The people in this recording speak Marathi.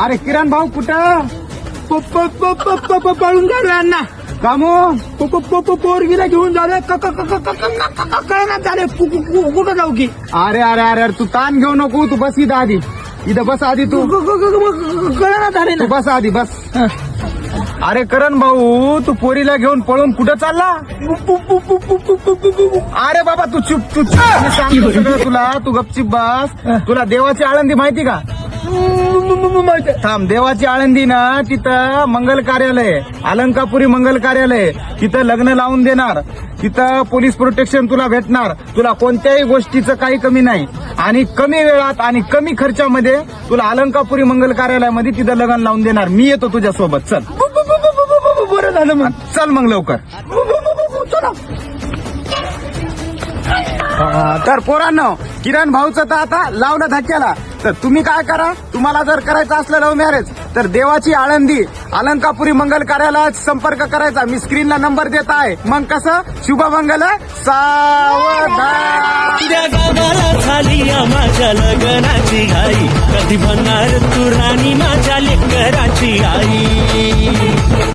अरे किरण भाऊ कुठं पळून झालोय अण्णा. कामो पोरगीला घेऊन झालं कळणार झाले कुठं जाऊ की. अरे अरे अरे अरे तू ताण घेऊ नको. तू बस इथं आधी. इथं बस आधी. तू कळणार झाले ना. बस आधी बस. अरे करण भाऊ तू पोरीला घेऊन पळून कुठं चालला. अरे बाबा तू चुप चुप सांगतो सगळं तुला. तू गपचिप बस. तुला देवाची आळंदी माहिती का. थांब. देवाची आळंदी ना तिथं मंगल कार्यालय अलंकापुरी मंगल कार्यालय. तिथं लग्न लावून देणार. तिथं पोलीस प्रोटेक्शन तुला भेटणार. तुला कोणत्याही गोष्टीचं काही कमी नाही आणि कमी वेळात आणि कमी खर्चामध्ये तुला अलंकापुरी मंगल कार्यालयामध्ये तिथं लग्न लावून देणार. मी येतो तुझ्या सोबत. चल. बरं झालं मग. चल मग लवकर. तर पोरांनो किरण भाऊचं तर आता लावलं धक्क्याला. तर तुम्ही काय करा. तुम्हाला जर करायचं असलं लव्ह मॅरेज तर देवाची आळंदी अलंकापुरी मंगल कार्यालयात संपर्क करायचा. मी स्क्रीनला नंबर देत आहे. मग कसं शुभमंगल सावधान. त्या गावाला झाली माझ्या लग्नाची घाई. कधी बनणार तू राणी माझ्या लेकराची आई.